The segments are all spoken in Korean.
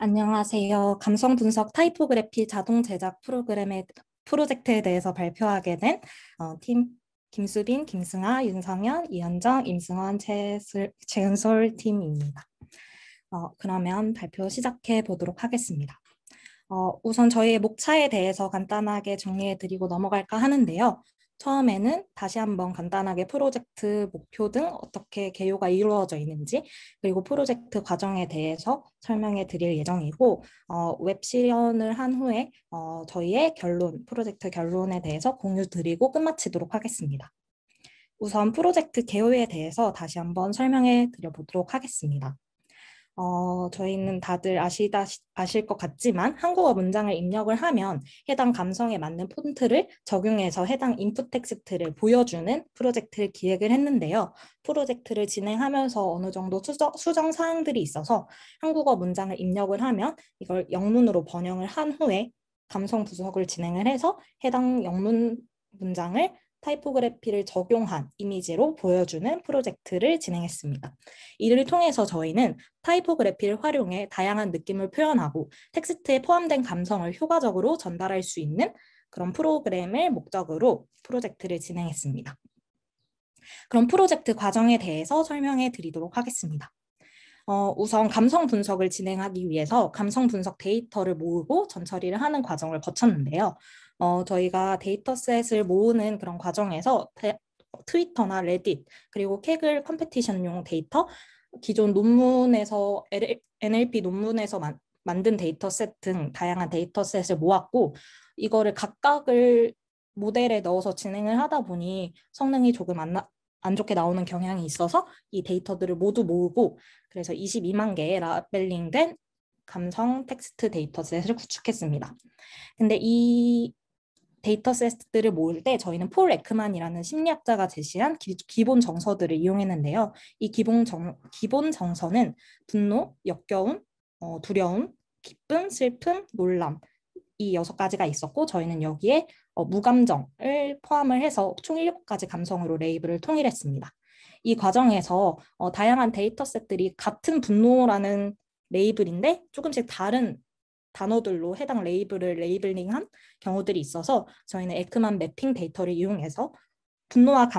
안녕하세요. 감성 분석 타이포그래피 자동 제작 프로젝트에 대해서 발표하게 된 팀 김수빈, 김승아, 윤성현, 이현정, 임승원, 최은솔 팀입니다. 그러면 발표 시작해 보도록 하겠습니다. 우선 저희의 목차에 대해서 간단하게 정리해 드리고 넘어갈까 하는데요. 처음에는 다시 한번 간단하게 프로젝트 목표 등 어떻게 개요가 이루어져 있는지, 그리고 프로젝트 과정에 대해서 설명해 드릴 예정이고, 웹 실현을 한 후에 저희의 프로젝트 결론에 대해서 공유 드리고 끝마치도록 하겠습니다. 우선 프로젝트 개요에 대해서 다시 한번 설명해 드려보도록 하겠습니다. 저희는 다들 아실 것 같지만 한국어 문장을 입력을 하면 해당 감성에 맞는 폰트를 적용해서 해당 인풋 텍스트를 보여주는 프로젝트를 기획을 했는데요. 프로젝트를 진행하면서 어느 정도 수정 사항들이 있어서 한국어 문장을 입력을 하면 이걸 영문으로 번역을 한 후에 감성 분석을 진행을 해서 해당 영문 문장을 타이포그래피를 적용한 이미지로 보여주는 프로젝트를 진행했습니다. 이를 통해서 저희는 타이포그래피를 활용해 다양한 느낌을 표현하고 텍스트에 포함된 감성을 효과적으로 전달할 수 있는 그런 프로그램을 목적으로 프로젝트를 진행했습니다. 그럼 프로젝트 과정에 대해서 설명해 드리도록 하겠습니다. 우선 감성 분석을 진행하기 위해서 감성 분석 데이터를 모으고 전처리를 하는 과정을 거쳤는데요. 저희가 데이터셋을 모으는 그런 과정에서 트위터나 레딧, 그리고 케글 컴페티션용 데이터, 기존 논문에서 NLP 논문에서 만든 데이터셋 등 다양한 데이터셋을 모았고 이거를 각각을 모델에 넣어서 진행을 하다 보니 성능이 조금 안 좋게 나오는 경향이 있어서 이 데이터들을 모두 모으고 그래서 22만 개의 라벨링된 감성 텍스트 데이터셋을 구축했습니다. 근데 이 데이터셋들을 모을 때 저희는 폴 에크만이라는 심리학자가 제시한 기본 정서들을 이용했는데요. 이 기본 정서는 분노, 역겨움, 두려움, 기쁨, 슬픔, 놀람 이 6가지가 있었고 저희는 여기에 무감정을 포함을 해서 총 7가지 감성으로 레이블을 통일했습니다. 이 과정에서 다양한 데이터셋들이 같은 분노라는 레이블인데 조금씩 다른 단어들로 해당 레이블을 레이블링한 경우들이 있어서 저희는 에크만 매핑 데이터를 이용해서 분노와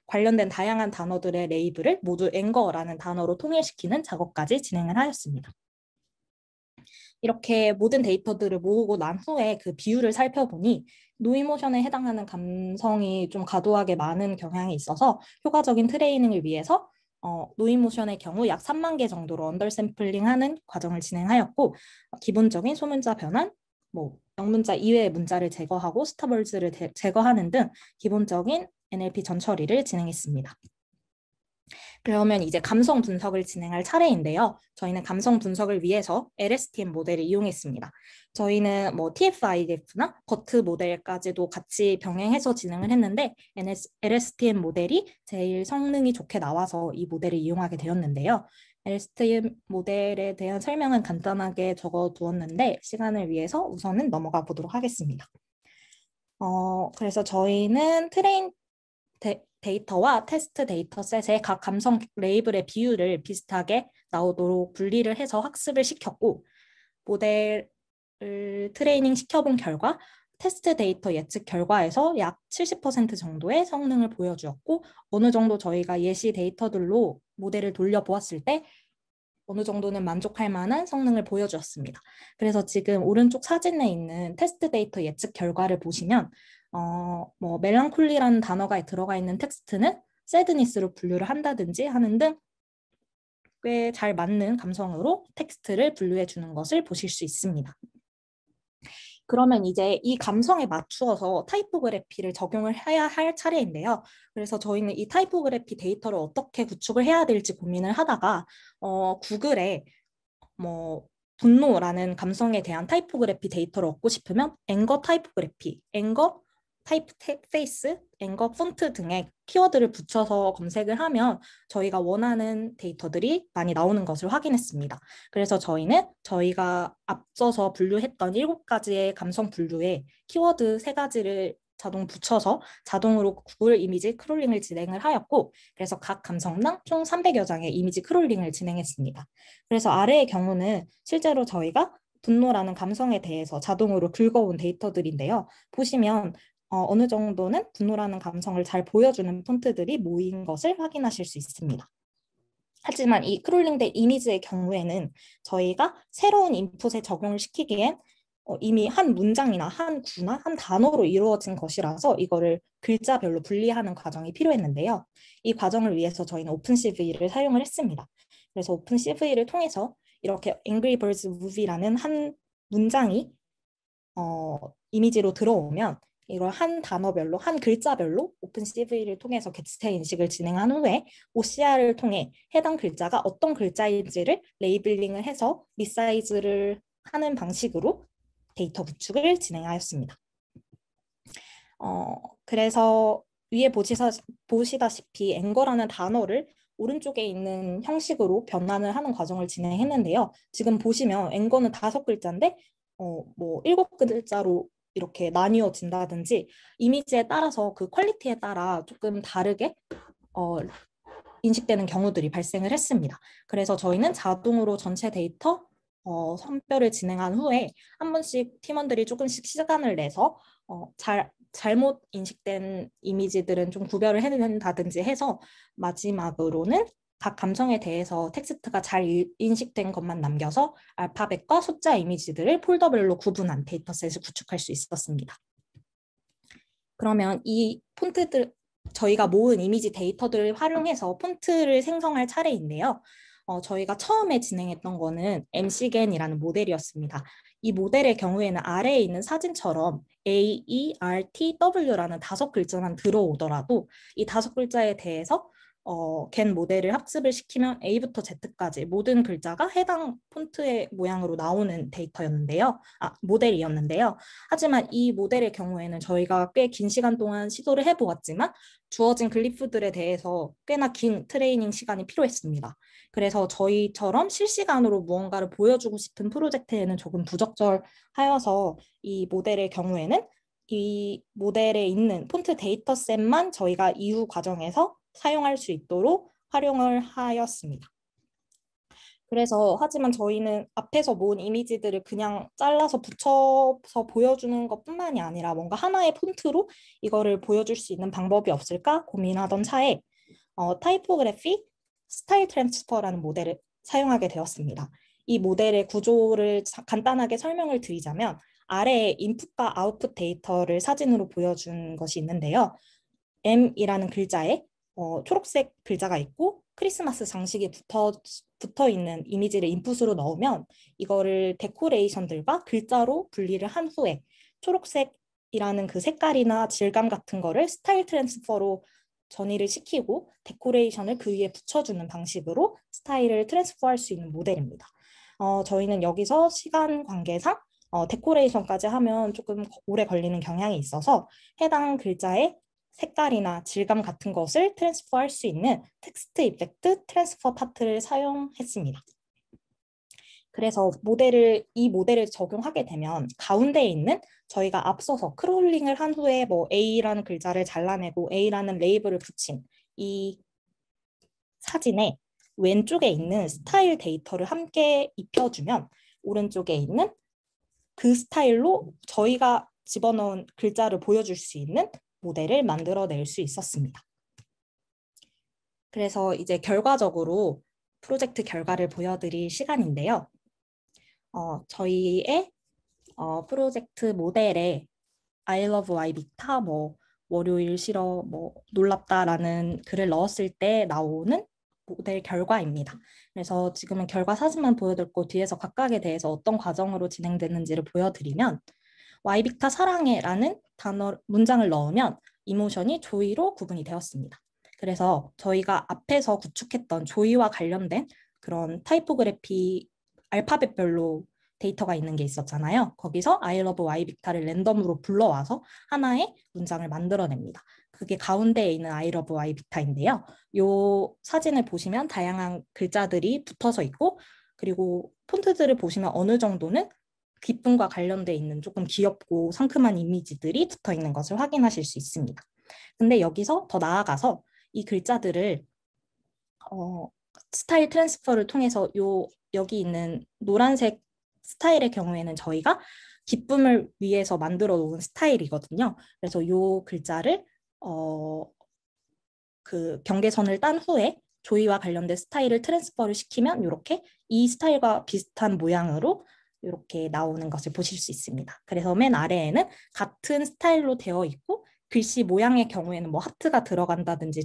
관련된 다양한 단어들의 레이블을 모두 앵거라는 단어로 통일시키는 작업까지 진행을 하였습니다. 이렇게 모든 데이터들을 모으고 난 후에 그 비율을 살펴보니 노이모션에 해당하는 감성이 좀 과도하게 많은 경향이 있어서 효과적인 트레이닝을 위해서 노이모션의 경우 약 3만 개 정도로 언더 샘플링하는 과정을 진행하였고 기본적인 소문자 변환, 영문자 이외의 문자를 제거하고 스타벌즈를 제거하는 등 기본적인 NLP 전처리를 진행했습니다. 그러면 이제 감성 분석을 진행할 차례인데요. 저희는 감성 분석을 위해서 LSTM 모델을 이용했습니다. 저희는 TF-IDF나 버트 모델까지도 같이 병행해서 진행을 했는데 LSTM 모델이 제일 성능이 좋게 나와서 이 모델을 이용하게 되었는데요. LSTM 모델에 대한 설명은 간단하게 적어두었는데 시간을 위해서 우선은 넘어가 보도록 하겠습니다. 그래서 저희는 트레인 데이터와 테스트 데이터셋의 각 감성 레이블의 비율을 비슷하게 나오도록 분리를 해서 학습을 시켰고 모델을 트레이닝 시켜본 결과 테스트 데이터 예측 결과에서 약 70% 정도의 성능을 보여주었고 어느 정도 저희가 예시 데이터들로 모델을 돌려보았을 때 어느 정도는 만족할 만한 성능을 보여주었습니다. 그래서 지금 오른쪽 사진에 있는 테스트 데이터 예측 결과를 보시면 멜랑콜리라는 단어가 들어가 있는 텍스트는 새드니스로 분류를 한다든지 하는 등 꽤 잘 맞는 감성으로 텍스트를 분류해 주는 것을 보실 수 있습니다. 그러면 이제 이 감성에 맞추어서 타이포그래피를 적용을 해야 할 차례인데요. 그래서 저희는 이 타이포그래피 데이터를 어떻게 구축을 해야 될지 고민을 하다가 구글에 분노라는 감성에 대한 타이포그래피 데이터를 얻고 싶으면 앵거 타이포그래피, 앵거 타이프 페이스, 앵거 폰트 등의 키워드를 붙여서 검색을 하면 저희가 원하는 데이터들이 많이 나오는 것을 확인했습니다. 그래서 저희는 저희가 앞서서 분류했던 7가지의 감성 분류에 키워드 3가지를 자동 붙여서 자동으로 구글 이미지 크롤링을 진행을 하였고, 그래서 각 감성당 총 300여 장의 이미지 크롤링을 진행했습니다. 그래서 아래의 경우는 실제로 저희가 분노라는 감성에 대해서 자동으로 긁어온 데이터들인데요. 보시면 어느 정도는 분노라는 감성을 잘 보여주는 폰트들이 모인 것을 확인하실 수 있습니다. 하지만 이 크롤링된 이미지의 경우에는 저희가 새로운 인풋에 적용을 시키기엔 이미 한 문장이나 한 구나 한 단어로 이루어진 것이라서 이거를 글자별로 분리하는 과정이 필요했는데요. 이 과정을 위해서 저희는 오픈CV를 사용을 했습니다. 그래서 오픈CV를 통해서 이렇게 Angry Birds Movie라는 한 문장이 이미지로 들어오면 이걸 한 단어별로, 한 글자별로 오픈CV를 통해서 객체 인식을 진행한 후에 OCR을 통해 해당 글자가 어떤 글자인지를 레이블링을 해서 리사이즈를 하는 방식으로 데이터 구축을 진행하였습니다. 그래서 위에 보시다시피 앵거라는 단어를 오른쪽에 있는 형식으로 변환을 하는 과정을 진행했는데요. 지금 보시면 앵거는 5글자인데 뭐 7글자로 이렇게 나뉘어진다든지 이미지에 따라서 그 퀄리티에 따라 조금 다르게 인식되는 경우들이 발생을 했습니다. 그래서 저희는 자동으로 전체 데이터 선별을 진행한 후에 한 번씩 팀원들이 조금씩 시간을 내서 잘못 인식된 이미지들은 좀 구별을 해낸다든지 해서 마지막으로는 각 감성에 대해서 텍스트가 잘 인식된 것만 남겨서 알파벳과 숫자 이미지들을 폴더별로 구분한 데이터셋을 구축할 수 있었습니다. 그러면 이 폰트들, 저희가 모은 이미지 데이터들을 활용해서 폰트를 생성할 차례인데요. 저희가 처음에 진행했던 거는 MCGAN이라는 모델이었습니다. 이 모델의 경우에는 아래에 있는 사진처럼 A, E, R, T, W라는 5글자만 들어오더라도 이 5글자에 대해서 겐 모델을 학습을 시키면 A부터 Z까지 모든 글자가 해당 폰트의 모양으로 나오는 모델이었는데요. 하지만 이 모델의 경우에는 저희가 꽤 긴 시간 동안 시도를 해보았지만 주어진 글리프들에 대해서 꽤나 긴 트레이닝 시간이 필요했습니다. 그래서 저희처럼 실시간으로 무언가를 보여주고 싶은 프로젝트에는 조금 부적절하여서 이 모델의 경우에는 이 모델에 있는 폰트 데이터셋만 저희가 이후 과정에서 사용할 수 있도록 활용을 하였습니다. 그래서 하지만 저희는 앞에서 모은 이미지들을 그냥 잘라서 붙여서 보여주는 것뿐만이 아니라 뭔가 하나의 폰트로 이거를 보여줄 수 있는 방법이 없을까 고민하던 차에 타이포그래피 스타일 트랜스퍼라는 모델을 사용하게 되었습니다. 이 모델의 구조를 간단하게 설명을 드리자면 아래에 인풋과 아웃풋 데이터를 사진으로 보여준 것이 있는데요. M이라는 글자에 초록색 글자가 있고 크리스마스 장식이 붙어 있는 이미지를 인풋으로 넣으면 이거를 데코레이션들과 글자로 분리를 한 후에 초록색이라는 그 색깔이나 질감 같은 거를 스타일 트랜스퍼로 전이를 시키고 데코레이션을 그 위에 붙여주는 방식으로 스타일을 트랜스퍼할 수 있는 모델입니다. 저희는 여기서 시간 관계상 데코레이션까지 하면 조금 오래 걸리는 경향이 있어서 해당 글자의 색깔이나 질감 같은 것을 트랜스퍼할 수 있는 텍스트 이펙트 트랜스퍼 파트를 사용했습니다. 그래서 이 모델을 적용하게 되면 가운데에 있는 저희가 앞서서 크롤링을 한 후에 뭐 A라는 글자를 잘라내고 A라는 레이블을 붙인 이 사진에 왼쪽에 있는 스타일 데이터를 함께 입혀주면 오른쪽에 있는 그 스타일로 저희가 집어넣은 글자를 보여줄 수 있는 모델을 만들어낼 수 있었습니다. 그래서 이제 결과적으로 프로젝트 결과를 보여드릴 시간인데요. 저희의 프로젝트 모델에 I love 와이빅타, 월요일 싫어, 놀랍다라는 글을 넣었을 때 나오는 모델 결과입니다. 그래서 지금은 결과 사진만 보여드렸고 뒤에서 각각에 대해서 어떤 과정으로 진행됐는지를 보여드리면 와이빅타 사랑해라는 문장을 넣으면 이모션이 조이로 구분이 되었습니다. 그래서 저희가 앞에서 구축했던 조이와 관련된 그런 타이포그래피 알파벳별로 데이터가 있는 게 있었잖아요. 거기서 I love 와이빅타를 랜덤으로 불러와서 하나의 문장을 만들어냅니다. 그게 가운데에 있는 I love 와이빅타인데요. 이 사진을 보시면 다양한 글자들이 붙어서 있고 그리고 폰트들을 보시면 어느 정도는 기쁨과 관련돼 있는 조금 귀엽고 상큼한 이미지들이 붙어 있는 것을 확인하실 수 있습니다. 근데 여기서 더 나아가서 이 글자들을 스타일 트랜스퍼를 통해서 여기 있는 노란색 스타일의 경우에는 저희가 기쁨을 위해서 만들어 놓은 스타일이거든요. 그래서 이 글자를 어, 그 경계선을 딴 후에 조이와 관련된 스타일을 트랜스퍼를 시키면 이렇게 이 스타일과 비슷한 모양으로 이렇게 나오는 것을 보실 수 있습니다. 그래서 맨 아래에는 같은 스타일로 되어 있고 글씨 모양의 경우에는 뭐 하트가 들어간다든지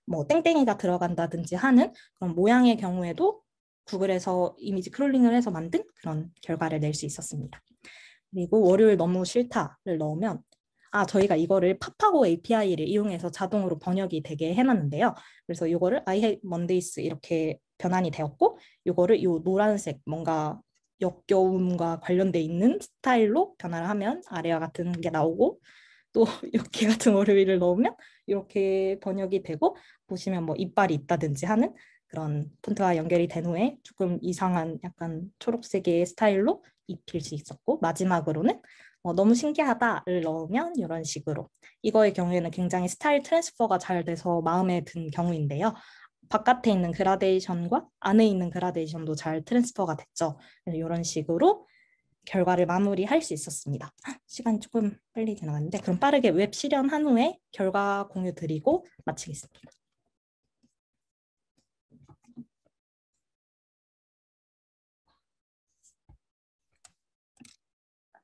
뭐 땡땡이가 들어간다든지 하는 그런 모양의 경우에도 구글에서 이미지 크롤링을 해서 만든 그런 결과를 낼 수 있었습니다. 그리고 월요일 너무 싫다를 넣으면 저희가 이거를 팝하고 API를 이용해서 자동으로 번역이 되게 해놨는데요. 그래서 이거를 I hate Mondays 이렇게 변환이 되었고 이거를 이 노란색 뭔가 역겨움과 관련돼 있는 스타일로 변화를 하면 아래와 같은 게 나오고 또 이렇게 같은 월요일을 넣으면 이렇게 번역이 되고 보시면 뭐 이빨이 있다든지 하는 그런 폰트와 연결이 된 후에 조금 이상한 약간 초록색의 스타일로 입힐 수 있었고 마지막으로는 너무 신기하다를 넣으면 이런 식으로 이거의 경우에는 굉장히 스타일 트랜스퍼가 잘 돼서 마음에 든 경우인데요. 바깥에 있는 그라데이션과 안에 있는 그라데이션도 잘 트랜스퍼가 됐죠. 이런 식으로 결과를 마무리할 수 있었습니다. 시간이 조금 빨리 지나갔는데 그럼 빠르게 웹 실현한 후에 결과 공유 드리고 마치겠습니다.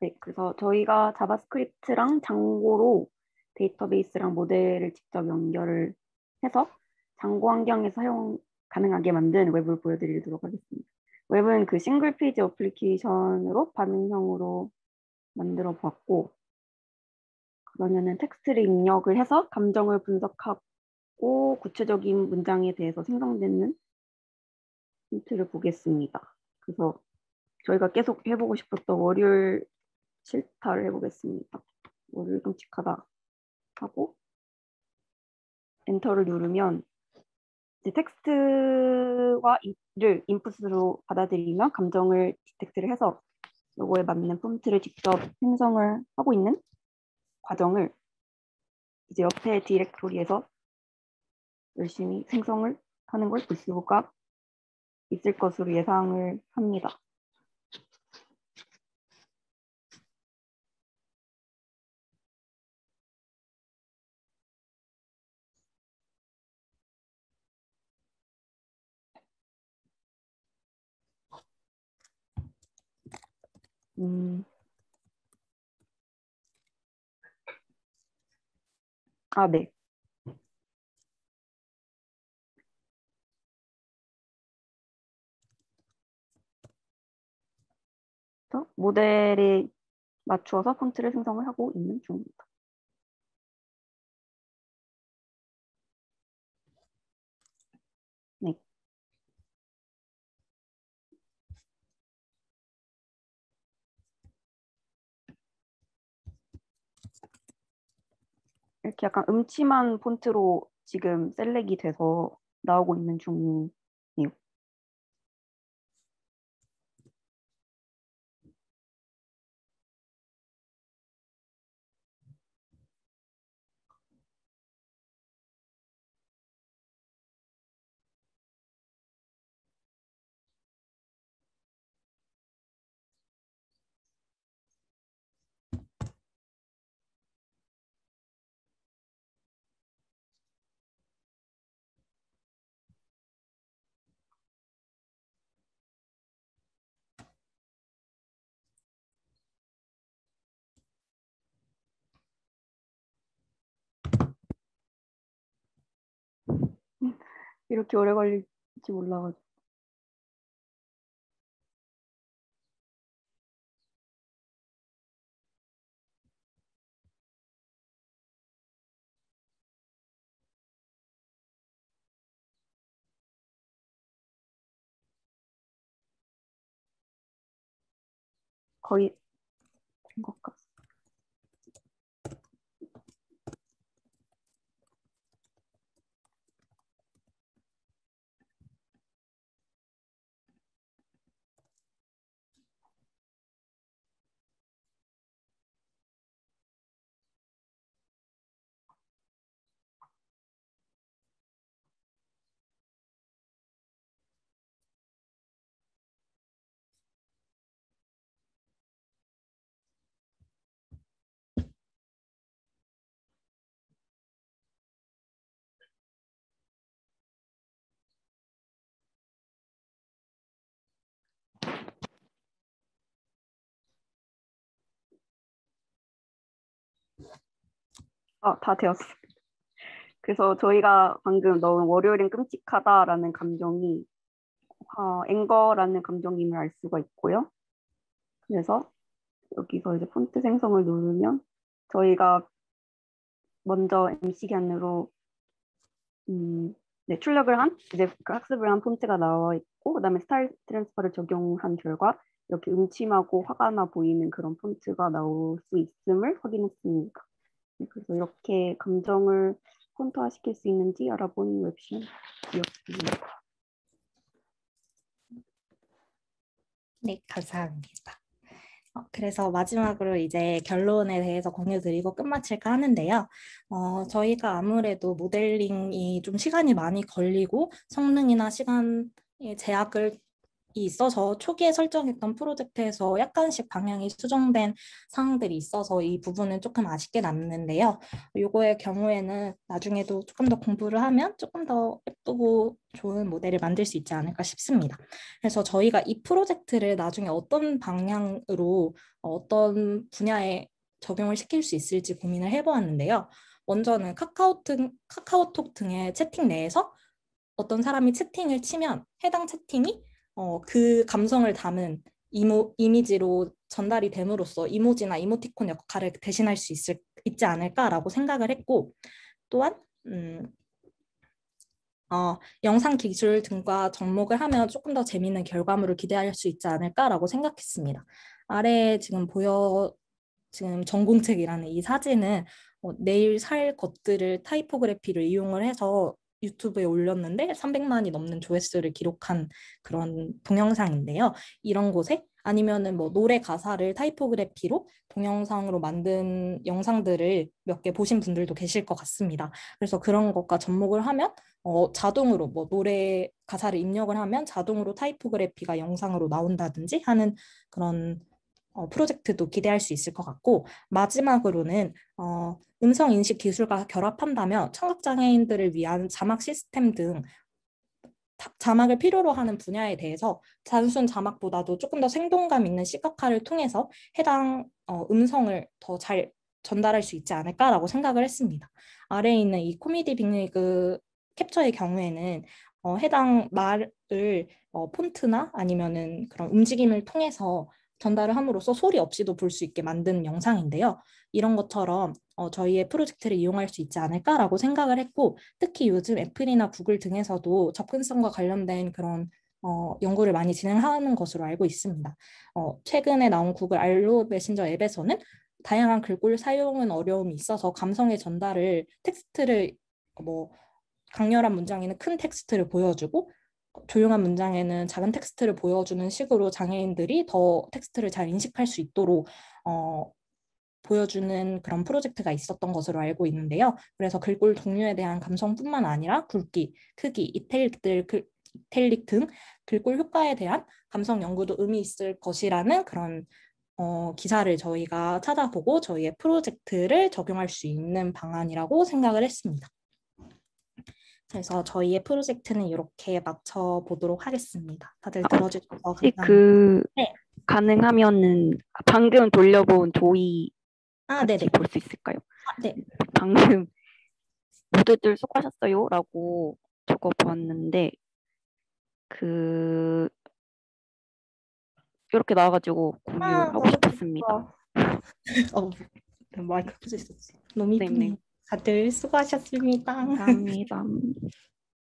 네, 그래서 저희가 자바스크립트랑 장고로 데이터베이스랑 모델을 직접 연결을 해서 장고 환경에서 사용 가능하게 만든 웹을 보여드리도록 하겠습니다. 웹은 그 싱글 페이지 어플리케이션으로 반응형으로 만들어 보았고, 그러면은 텍스트를 입력을 해서 감정을 분석하고 구체적인 문장에 대해서 생성되는 힌트를 보겠습니다. 그래서 저희가 계속 해보고 싶었던 월요일 싫다를 해보겠습니다. 월요일 끔찍하다 하고 엔터를 누르면 이제 텍스트와를 인풋으로 받아들이면 감정을 디텍트를 해서 요거에 맞는 폰트를 직접 생성을 하고 있는 과정을 이제 옆에 디렉토리에서 열심히 생성을 하는 걸 볼 수가 있을 것으로 예상을 합니다. 네. 모델에 맞추어서 폰트를 생성을 하고 있는 중입니다. 네. 이렇게 약간 음침한 폰트로 지금 셀렉이 돼서 나오고 있는 중이에요. 이렇게 오래 걸릴지 몰라가지고. 거의 된 것 같습니다. 다 되었어요. 그래서 저희가 방금 넣은 월요일은 끔찍하다라는 감정이 앵거라는 감정임을 알 수가 있고요. 그래서 여기서 이제 폰트 생성을 누르면 저희가 먼저 MC 기한으로 네, 출력을 한 이제 그 학습을 한 폰트가 나와 있고 그다음에 스타일 트랜스퍼를 적용한 결과 이렇게 음침하고 화가 나 보이는 그런 폰트가 나올 수 있음을 확인했습니다. 네, 그래서 이렇게 감정을 폰트화시킬 수 있는지 알아본 웹툰이었습니다. 네, 감사합니다. 그래서 마지막으로 이제 결론에 대해서 공유드리고 끝마칠까 하는데요. 저희가 아무래도 모델링이 좀 시간이 많이 걸리고 성능이나 시간의 제약을 있어서 초기에 설정했던 프로젝트에서 약간씩 방향이 수정된 사항들이 있어서 이 부분은 조금 아쉽게 남는데요. 요거의 경우에는 나중에도 조금 더 공부를 하면 조금 더 예쁘고 좋은 모델을 만들 수 있지 않을까 싶습니다. 그래서 저희가 이 프로젝트를 나중에 어떤 방향으로 어떤 분야에 적용을 시킬 수 있을지 고민을 해보았는데요. 먼저는 카카오톡 등의 채팅 내에서 어떤 사람이 채팅을 치면 해당 채팅이 그 감성을 담은 이미지로 전달이 됨으로써 이모지나 이모티콘 역할을 대신할 수 있지 않을까라고 생각을 했고 또한 영상 기술 등과 접목을 하면 조금 더 재미있는 결과물을 기대할 수 있지 않을까라고 생각했습니다. 아래에 지금 전공책이라는 이 사진은 내일 살 것들을 타이포그래피를 이용을 해서 유튜브에 올렸는데 300만이 넘는 조회수를 기록한 그런 동영상인데요. 이런 곳에 아니면은 뭐 노래 가사를 타이포그래피로 동영상으로 만든 영상들을 몇 개 보신 분들도 계실 것 같습니다. 그래서 그런 것과 접목을 하면 자동으로 뭐 노래 가사를 입력을 하면 자동으로 타이포그래피가 영상으로 나온다든지 하는 그런 프로젝트도 기대할 수 있을 것 같고 마지막으로는 음성 인식 기술과 결합한다면 청각장애인들을 위한 자막 시스템 등 자막을 필요로 하는 분야에 대해서 단순 자막보다도 조금 더 생동감 있는 시각화를 통해서 해당 음성을 더 잘 전달할 수 있지 않을까라고 생각을 했습니다. 아래에 있는 이 코미디 빅리그 캡처의 경우에는 해당 말을 폰트나 아니면은 그런 움직임을 통해서 전달을 함으로써 소리 없이도 볼 수 있게 만든 영상인데요. 이런 것처럼 저희의 프로젝트를 이용할 수 있지 않을까라고 생각을 했고 특히 요즘 애플이나 구글 등에서도 접근성과 관련된 그런 연구를 많이 진행하는 것으로 알고 있습니다. 최근에 나온 구글 알로 메신저 앱에서는 다양한 글꼴 사용은 어려움이 있어서 감성의 전달을 텍스트를 뭐 강렬한 문장에는 큰 텍스트를 보여주고 조용한 문장에는 작은 텍스트를 보여주는 식으로 장애인들이 더 텍스트를 잘 인식할 수 있도록 보여주는 그런 프로젝트가 있었던 것으로 알고 있는데요. 그래서 글꼴 종류에 대한 감성뿐만 아니라 굵기, 크기, 이탈릭 등 글꼴 효과에 대한 감성 연구도 의미 있을 것이라는 그런 기사를 저희가 찾아보고 저희의 프로젝트를 적용할 수 있는 방안이라고 생각을 했습니다. 그래서 저희의 프로젝트는 이렇게 맞춰보도록 하겠습니다. 다들 들어주셔서 혹시 감사합니다. 네. 가능하면은 방금 돌려본 조이 같이 네네. 볼 수 있을까요? 네. 방금 모두들 수고하셨어요라고 적어보았는데 이렇게 나와가지고 공유하고 너무 싶었습니다. 어, 마이크 켜져 있었지. 너무 네, 네. 이쁘네요. 다들 수고하셨습니다. 감사합니다.